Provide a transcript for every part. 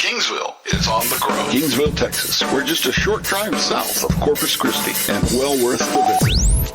Kingsville is on the grow. Kingsville, Texas. We're just a short drive south of Corpus Christi and well worth the visit.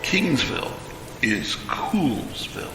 Kingsville is Coolsville.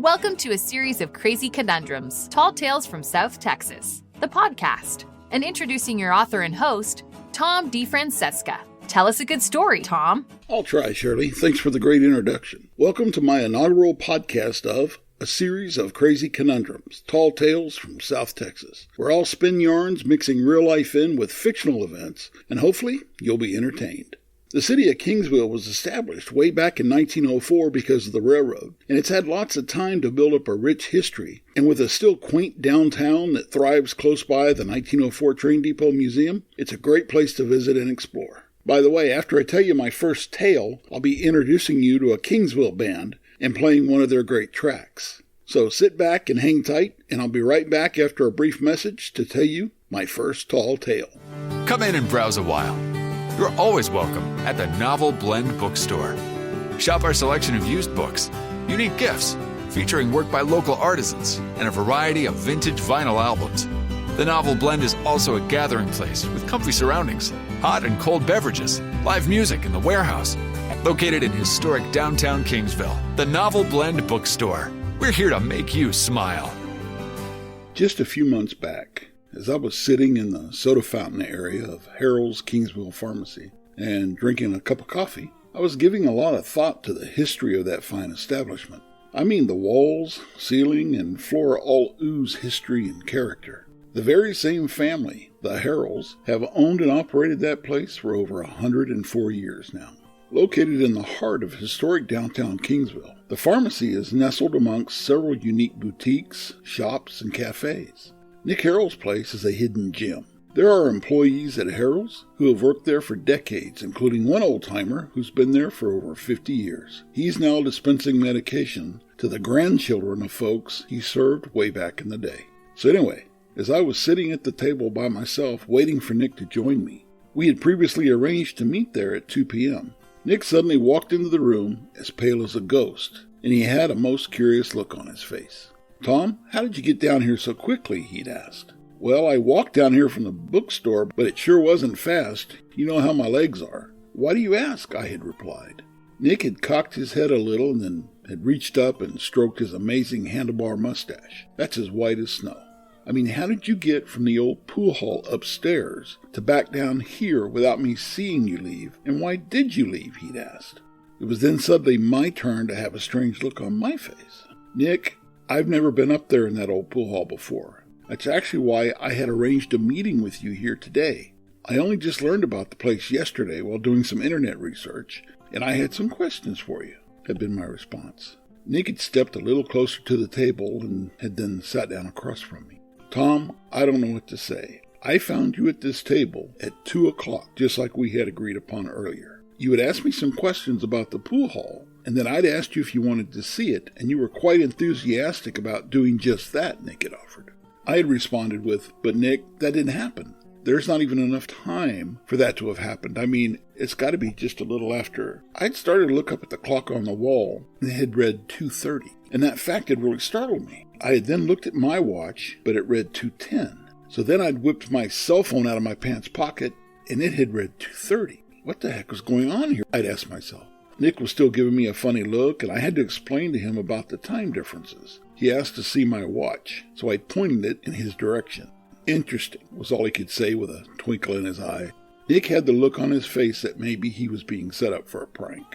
Welcome to a series of crazy conundrums, tall tales from South Texas, the podcast, and introducing your author and host, Tom DeFrancesca. Tell us a good story, Tom. I'll try, Shirley. Thanks for the great introduction. Welcome to my inaugural podcast of a series of crazy conundrums, tall tales from South Texas, where I'll spin yarns mixing real life in with fictional events, and hopefully you'll be entertained. The city of Kingsville was established way back in 1904 because of the railroad, and it's had lots of time to build up a rich history. And with a still quaint downtown that thrives close by the 1904 Train Depot Museum, it's a great place to visit and explore. By the way, after I tell you my first tale, I'll be introducing you to a Kingsville band and playing one of their great tracks. So sit back and hang tight, and I'll be right back after a brief message to tell you my first tall tale. Come in and browse a while. You're always welcome at the Novel Blend Bookstore. Shop our selection of used books, unique gifts, featuring work by local artisans, and a variety of vintage vinyl albums. The Novel Blend is also a gathering place with comfy surroundings, hot and cold beverages, live music in the warehouse. Located in historic downtown Kingsville, the Novel Blend Bookstore. We're here to make you smile. Just a few months back, as I was sitting in the soda fountain area of Harold's Kingsville Pharmacy and drinking a cup of coffee, I was giving a lot of thought to the history of that fine establishment. I mean, the walls, ceiling, and floor all ooze history and character. The very same family, the Harolds, have owned and operated that place for over 104 years now. Located in the heart of historic downtown Kingsville, the pharmacy is nestled amongst several unique boutiques, shops, and cafes. Nick Harold's place is a hidden gem. There are employees at Harold's who have worked there for decades, including one old-timer who's been there for over 50 years. He's now dispensing medication to the grandchildren of folks he served way back in the day. So anyway, as I was sitting at the table by myself waiting for Nick to join me, we had previously arranged to meet there at 2 p.m. Nick suddenly walked into the room as pale as a ghost, and he had a most curious look on his face. "Tom, how did you get down here so quickly?" he'd asked. "Well, I walked down here from the bookstore, but it sure wasn't fast. You know how my legs are." "Why do you ask?" I had replied. Nick had cocked his head a little and then had reached up and stroked his amazing handlebar mustache. That's as white as snow. "I mean, how did you get from the old pool hall upstairs to back down here without me seeing you leave? And why did you leave?" he'd asked. It was then suddenly my turn to have a strange look on my face. "Nick, I've never been up there in that old pool hall before. That's actually why I had arranged a meeting with you here today. I only just learned about the place yesterday while doing some internet research, and I had some questions for you," had been my response. Nick had stepped a little closer to the table and had then sat down across from me. "Tom, I don't know what to say. I found you at this table at 2 o'clock, just like we had agreed upon earlier. You had asked me some questions about the pool hall, and then I'd asked you if you wanted to see it, and you were quite enthusiastic about doing just that," Nick had offered. I had responded with, "But Nick, that didn't happen. There's not even enough time for that to have happened. I mean, it's got to be just a little after." I'd started to look up at the clock on the wall, and it had read 2:30, and that fact had really startled me. I had then looked at my watch, but it read 2:10. So then I'd whipped my cell phone out of my pants pocket, and it had read 2:30. What the heck was going on here? I'd asked myself. Nick was still giving me a funny look, and I had to explain to him about the time differences. He asked to see my watch, so I pointed it in his direction. "Interesting," was all he could say with a twinkle in his eye. Nick had the look on his face that maybe he was being set up for a prank.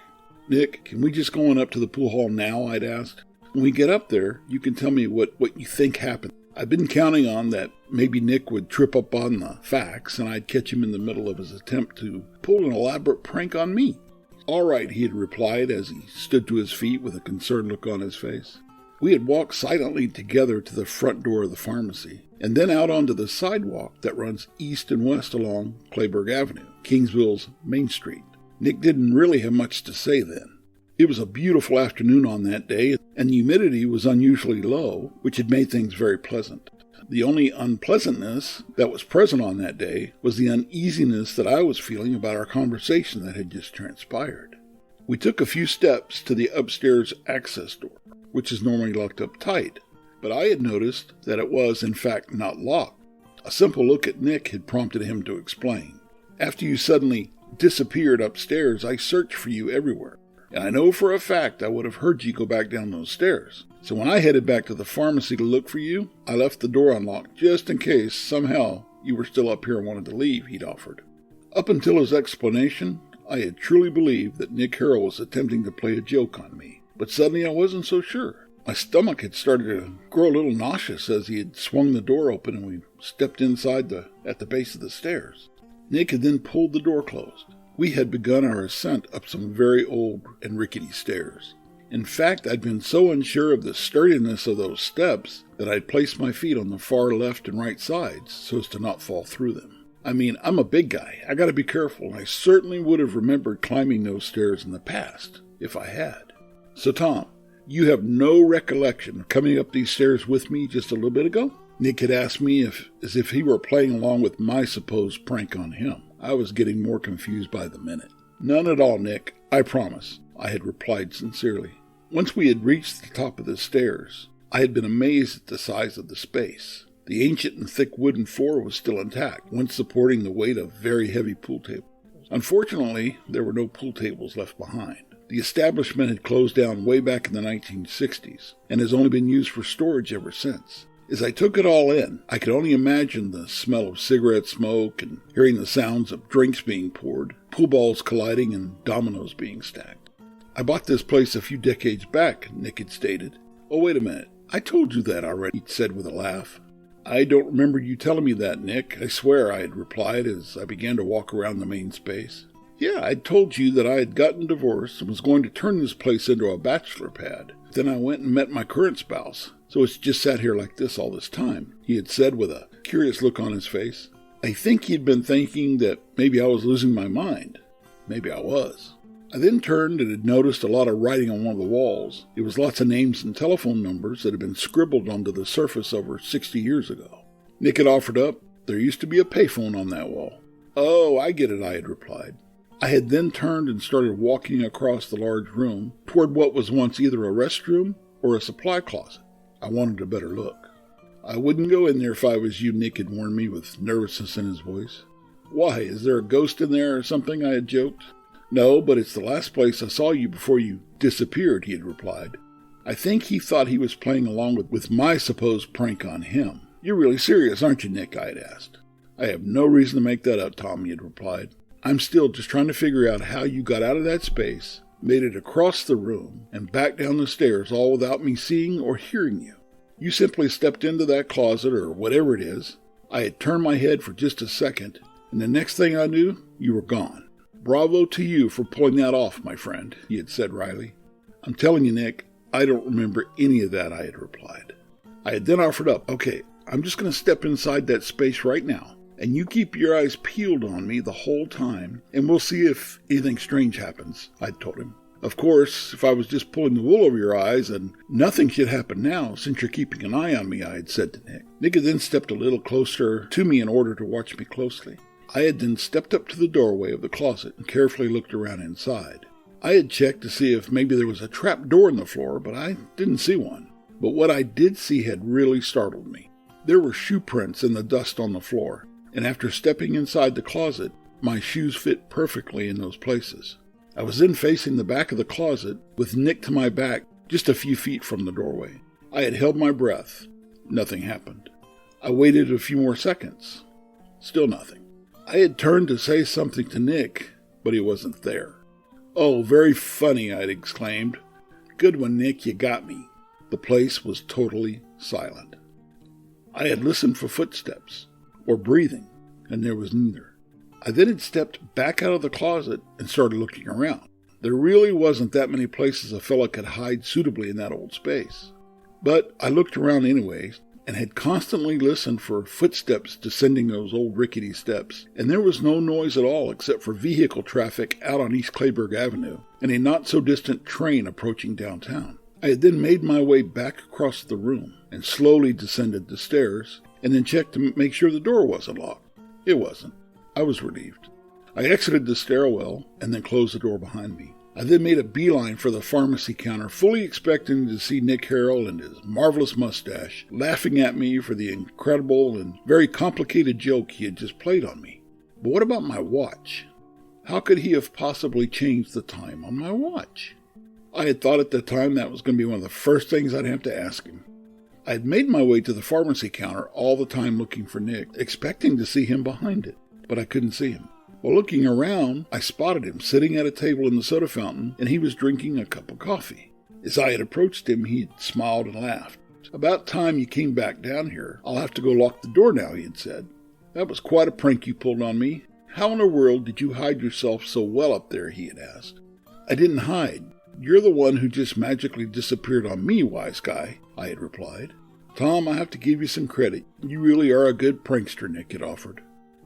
"Nick, can we just go on up to the pool hall now?" I'd asked. "When we get up there, you can tell me what you think happened." I'd been counting on that maybe Nick would trip up on the facts, and I'd catch him in the middle of his attempt to pull an elaborate prank on me. "All right," he had replied as he stood to his feet with a concerned look on his face. We had walked silently together to the front door of the pharmacy, and then out onto the sidewalk that runs east and west along Clayburgh Avenue, Kingsville's Main Street. Nick didn't really have much to say then. It was a beautiful afternoon on that day, and the humidity was unusually low, which had made things very pleasant. The only unpleasantness that was present on that day was the uneasiness that I was feeling about our conversation that had just transpired. We took a few steps to the upstairs access door, which is normally locked up tight. but I had noticed that it was, in fact, not locked. A simple look at Nick had prompted him to explain. After you suddenly disappeared upstairs, I searched for you everywhere. And I know for a fact I would have heard you go back down those stairs. So when I headed back to the pharmacy to look for you, I left the door unlocked just in case somehow you were still up here and wanted to leave, he'd offered. Up until his explanation, I had truly believed that Nick Harrell was attempting to play a joke on me. But suddenly I wasn't so sure. My stomach had started to grow a little nauseous as he had swung the door open and we stepped inside at the base of the stairs. Nick had then pulled the door closed. We had begun our ascent up some very old and rickety stairs. In fact, I'd been so unsure of the sturdiness of those steps that I'd placed my feet on the far left and right sides so as to not fall through them. I mean, I'm a big guy. I gotta be careful, and I certainly would have remembered climbing those stairs in the past, if I had. So, Tom, you have no recollection of coming up these stairs with me just a little bit ago? Nick had asked me as if he were playing along with my supposed prank on him. I was getting more confused by the minute. None at all, Nick, I promise, I had replied sincerely. Once we had reached the top of the stairs, I had been amazed at the size of the space. The ancient and thick wooden floor was still intact, once supporting the weight of very heavy pool tables. Unfortunately, there were no pool tables left behind. The establishment had closed down way back in the 1960s, and has only been used for storage ever since. As I took it all in, I could only imagine the smell of cigarette smoke and hearing the sounds of drinks being poured, pool balls colliding, and dominoes being stacked. I bought this place a few decades back, Nick had stated. Oh, wait a minute. I told you that already, he'd said with a laugh. I don't remember you telling me that, Nick. I swear, I had replied as I began to walk around the main space. Yeah, I'd told you that I had gotten divorced and was going to turn this place into a bachelor pad. Then I went and met my current spouse. So it's just sat here like this all this time, he had said with a curious look on his face. I think he'd been thinking that maybe I was losing my mind. Maybe I was. I then turned and had noticed a lot of writing on one of the walls. It was lots of names and telephone numbers that had been scribbled onto the surface over 60 years ago. Nick had offered up, there used to be a payphone on that wall. Oh, I get it, I had replied. I had then turned and started walking across the large room toward what was once either a restroom or a supply closet. I wanted a better look. I wouldn't go in there if I was you, Nick had warned me with nervousness in his voice. Why, is there a ghost in there or something, I had joked. No, but it's the last place I saw you before you disappeared, he had replied. I think he thought he was playing along with my supposed prank on him. You're really serious, aren't you, Nick, I had asked. I have no reason to make that up, Tom, he had replied. I'm still just trying to figure out how you got out of that space, made it across the room, and back down the stairs all without me seeing or hearing you. You simply stepped into that closet or whatever it is. I had turned my head for just a second, and the next thing I knew, you were gone. Bravo to you for pulling that off, my friend, he had said wryly. I'm telling you, Nick, I don't remember any of that, I had replied. I had then offered up, okay, I'm just going to step inside that space right now, and you keep your eyes peeled on me the whole time, and we'll see if anything strange happens, I'd told him. Of course, if I was just pulling the wool over your eyes, and nothing should happen now since you're keeping an eye on me, I had said to Nick. Nick had then stepped a little closer to me in order to watch me closely. I had then stepped up to the doorway of the closet and carefully looked around inside. I had checked to see if maybe there was a trap door in the floor, but I didn't see one. But what I did see had really startled me. There were shoe prints in the dust on the floor, and after stepping inside the closet, my shoes fit perfectly in those places. I was then facing the back of the closet, with Nick to my back, just a few feet from the doorway. I had held my breath. Nothing happened. I waited a few more seconds. Still nothing. I had turned to say something to Nick, but he wasn't there. Oh, very funny, I'd exclaimed. Good one, Nick, you got me. The place was totally silent. I had listened for footsteps, or breathing, and there was neither. I then had stepped back out of the closet and started looking around. There really wasn't that many places a fella could hide suitably in that old space. But I looked around anyway, and had constantly listened for footsteps descending those old rickety steps, and there was no noise at all except for vehicle traffic out on East Clayburgh Avenue, and a not-so-distant train approaching downtown. I had then made my way back across the room, and slowly descended the stairs, and then checked to make sure the door wasn't locked. It wasn't. I was relieved. I exited the stairwell, and then closed the door behind me. I then made a beeline for the pharmacy counter, fully expecting to see Nick Harrell and his marvelous mustache laughing at me for the incredible and very complicated joke he had just played on me. But what about my watch? How could he have possibly changed the time on my watch? I had thought at the time that was going to be one of the first things I'd have to ask him. I had made my way to the pharmacy counter all the time looking for Nick, expecting to see him behind it, but I couldn't see him. While looking around, I spotted him sitting at a table in the soda fountain, and he was drinking a cup of coffee. As I had approached him, he had smiled and laughed. "About time you came back down here. I'll have to go lock the door now," he had said. "That was quite a prank you pulled on me. How in the world did you hide yourself so well up there?" he had asked. "I didn't hide. You're the one who just magically disappeared on me, wise guy," I had replied. "Tom, I have to give you some credit. You really are a good prankster," Nick had offered.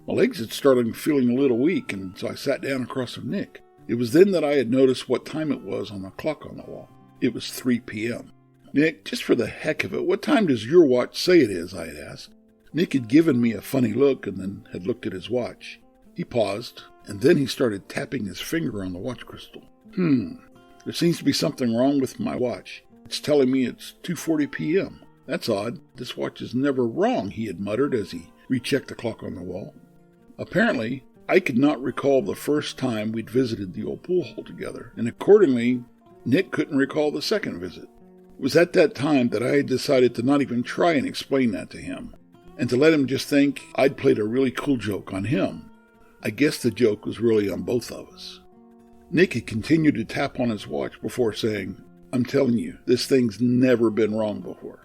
My legs had started feeling a little weak, and so I sat down across from Nick. It was then that I had noticed what time it was on the clock on the wall. It was 3 p.m. "Nick, just for the heck of it, what time does your watch say it is?" I had asked. Nick had given me a funny look and then had looked at his watch. He paused, and then he started tapping his finger on the watch crystal. There seems to be something wrong with my watch. It's telling me it's 2:40 p.m. That's odd. This watch is never wrong," he had muttered as he rechecked the clock on the wall. Apparently, I could not recall the first time we'd visited the old pool hall together, and accordingly, Nick couldn't recall the second visit. It was at that time that I had decided to not even try and explain that to him, and to let him just think I'd played a really cool joke on him. I guess the joke was really on both of us. Nick had continued to tap on his watch before saying, "I'm telling you, this thing's never been wrong before.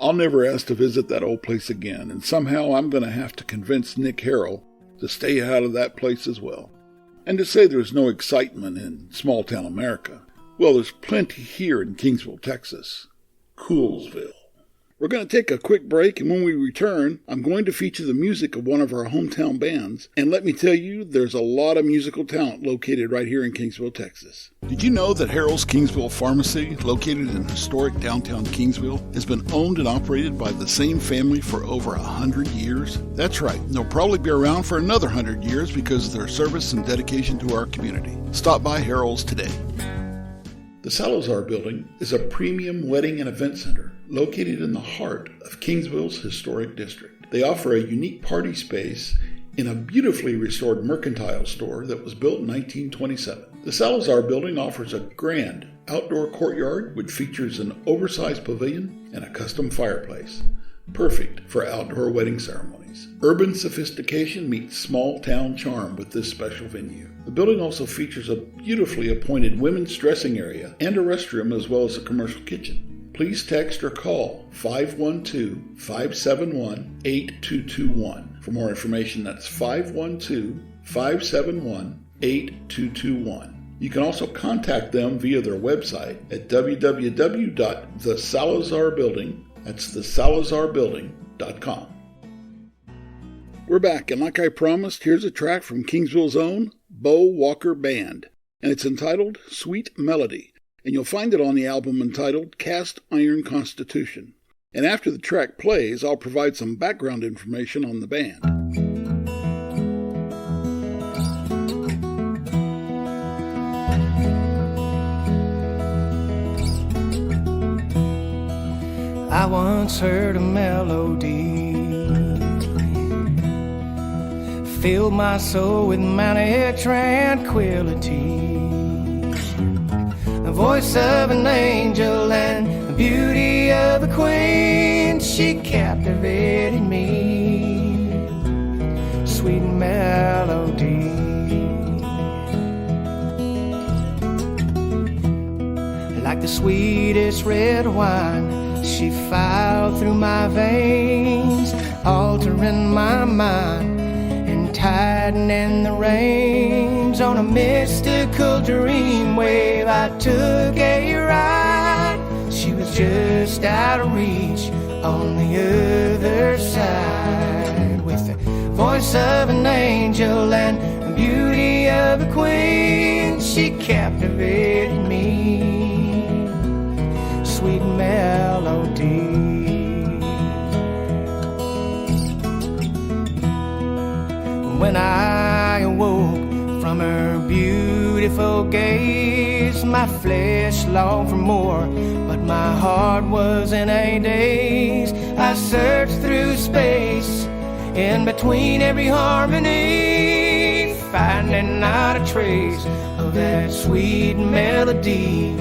I'll never ask to visit that old place again, and somehow I'm going to have to convince Nick Harrell to stay out of that place as well. And to say there's no excitement in small-town America, well, there's plenty here in Kingsville, Texas. Coolsville." We're going to take a quick break, and when we return, I'm going to feature the music of one of our hometown bands. And let me tell you, there's a lot of musical talent located right here in Kingsville, Texas. Did you know that Harold's Kingsville Pharmacy, located in historic downtown Kingsville, has been owned and operated by the same family for over 100 years? That's right. They'll probably be around for another 100 years because of their service and dedication to our community. Stop by Harold's today. The Salazar Building is a premium wedding and event center located in the heart of Kingsville's historic district. They offer a unique party space in a beautifully restored mercantile store that was built in 1927. The Salazar Building offers a grand outdoor courtyard which features an oversized pavilion and a custom fireplace, perfect for outdoor wedding ceremonies. Urban sophistication meets small-town charm with this special venue. The building also features a beautifully appointed women's dressing area and a restroom as well as a commercial kitchen. Please text or call 512-571-8221. For more information, that's 512-571-8221. You can also contact them via their website at www.thesalazarbuilding. That's thesalazarbuilding.com. We're back, and like I promised, here's a track from Kingsville's own Bo Walker Band, and it's entitled Sweet Melody, and you'll find it on the album entitled Cast Iron Constitution. And after the track plays, I'll provide some background information on the band. I once heard a melody fill my soul with manic tranquility. The voice of an angel and the beauty of a queen, she captivated me. Sweet melody, like the sweetest red wine, she filed through my veins, altering my mind and tightening the reins. On a mystical dream wave I took a ride. She was just out of reach on the other side, with the voice of an angel and the beauty of a queen, she captivated me. Sweet melody. When I awoke from her beauty beautiful gaze. My flesh longed for more, but my heart was in a daze. I searched through space, in between every harmony, finding not a trace of that sweet melody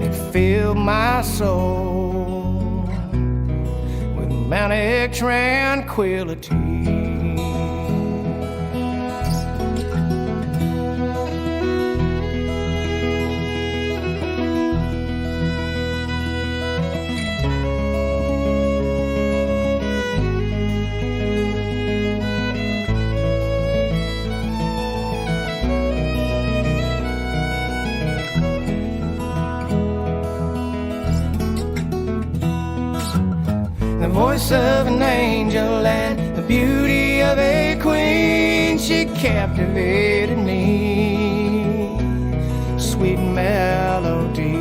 that filled my soul with manic tranquility. The voice of an angel and the beauty of a queen, she captivated me. Sweet melody.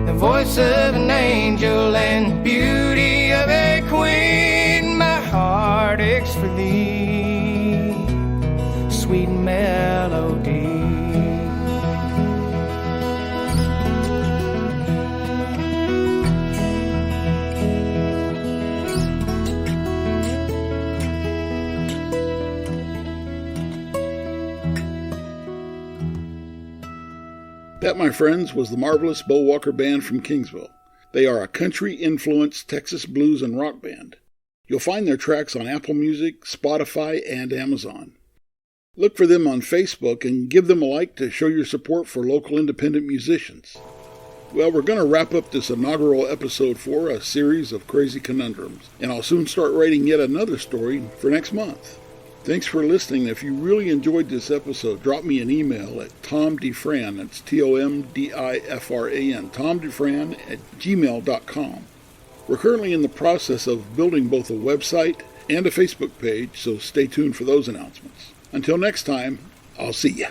The voice of an angel and beauty of a queen, my heart aches for thee. Sweet melody. That, my friends, was the marvelous Bo Walker Band from Kingsville. They are a country-influenced Texas blues and rock band. You'll find their tracks on Apple Music, Spotify, and Amazon. Look for them on Facebook and give them a like to show your support for local independent musicians. Well, we're going to wrap up this inaugural episode for a series of crazy conundrums, and I'll soon start writing yet another story for next month. Thanks for listening. If you really enjoyed this episode, drop me an email at tomdifran, that's TOMDIFRAN, tomdifran@gmail.com. We're currently in the process of building both a website and a Facebook page, so stay tuned for those announcements. Until next time, I'll see ya.